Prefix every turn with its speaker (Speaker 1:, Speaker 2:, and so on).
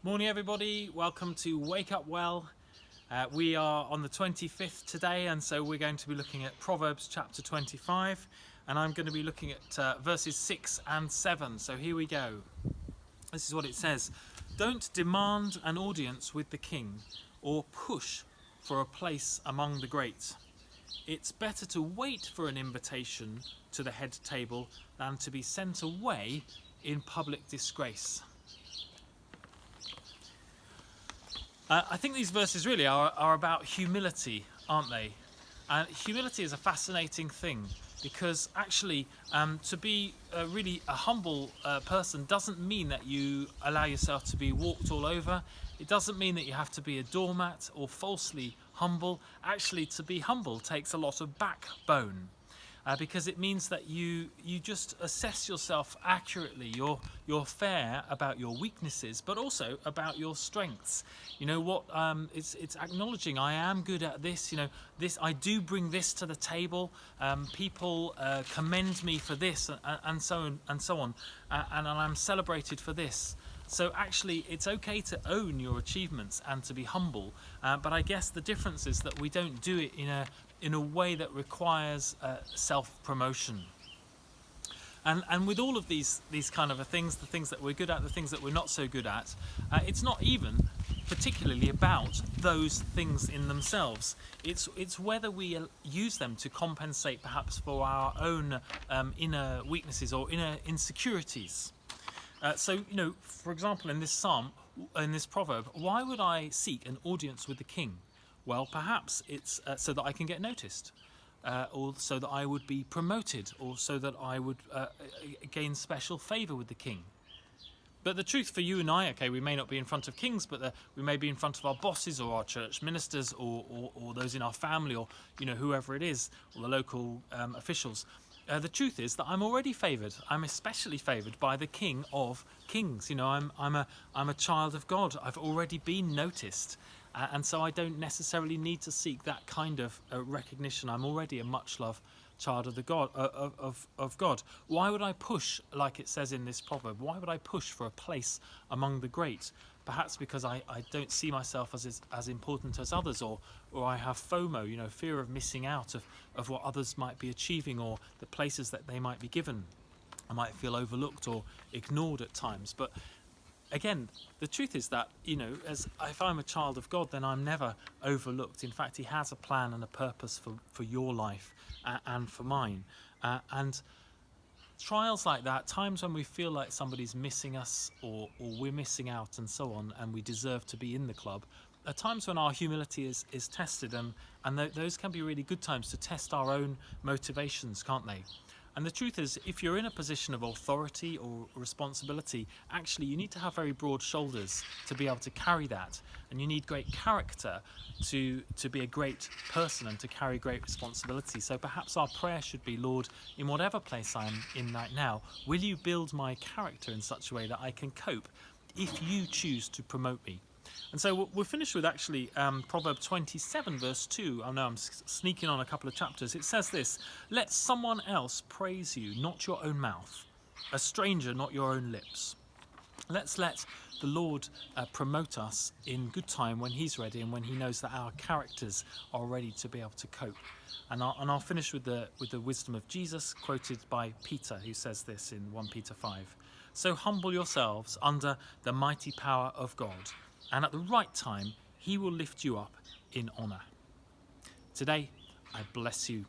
Speaker 1: Morning everybody, welcome to Wake Up Well. We are on the 25th today, and so we're going to be looking at Proverbs chapter 25, and I'm going to be looking at verses 6 and 7. So here we go. This is what it says. Don't demand an audience with the king or push for a place among the great. It's better to wait for an invitation to the head table than to be sent away in public disgrace. I think these verses really are about humility, aren't they? And humility is a fascinating thing because actually to be really a humble person doesn't mean that you allow yourself to be walked all over. It doesn't mean that you have to be a doormat or falsely humble. Actually, to be humble takes a lot of backbone. Because it means that you just assess yourself accurately. You're fair about your weaknesses, but also about your strengths. You know what? It's acknowledging I am good at this. You know, this I do bring this to the table. People commend me for this, and so on, and I'm celebrated for this. So actually, it's okay to own your achievements and to be humble. But I guess the difference is that we don't do it in a way that requires self-promotion. And with all of these kind of things, the things that we're good at, the things that we're not so good at, it's not even particularly about those things in themselves. It's whether we use them to compensate perhaps for our own inner weaknesses or inner insecurities. So, you know, for example, in this psalm, in this proverb, why would I seek an audience with the king? Well, perhaps it's so that I can get noticed, or so that I would be promoted, or so that I would gain special favour with the king. But the truth for you and I, okay, we may not be in front of kings, but we may be in front of our bosses or our church ministers or those in our family or, you know, whoever it is, or the local officials. The truth is that I'm already favoured. I'm especially favoured by the King of Kings. You know, I'm a child of God. I've already been noticed, and so I don't necessarily need to seek that kind of recognition. I'm already a much loved child of the God of God. Why would I push, like it says in this proverb? Why would I push for a place among the great? Perhaps because I don't see myself as important as others, or I have FOMO, you know, fear of missing out of what others might be achieving or the places that they might be given. I might feel overlooked or ignored at times. But again, the truth is that, you know, if I'm a child of God, then I'm never overlooked. In fact, He has a plan and a purpose for your life and for mine. And trials like that, times when we feel like somebody's missing us or we're missing out and so on, and we deserve to be in the club, are times when our humility is tested, and those can be really good times to test our own motivations, can't they? And the truth is, if you're in a position of authority or responsibility, actually you need to have very broad shoulders to be able to carry that, and you need great character to be a great person and to carry great responsibility. So perhaps our prayer should be, Lord, in whatever place I'm in right now, will you build my character in such a way that I can cope if you choose to promote me? And so we'll finish with actually Proverbs 27 verse 2. I know I'm sneaking on a couple of chapters. It says this: let someone else praise you, not your own mouth, a stranger, not your own lips. Let's let the Lord promote us in good time when He's ready and when He knows that our characters are ready to be able to cope. And I'll finish with the wisdom of Jesus, quoted by Peter, who says this in 1 Peter 5. So humble yourselves under the mighty power of God, and at the right time, He will lift you up in honour. Today, I bless you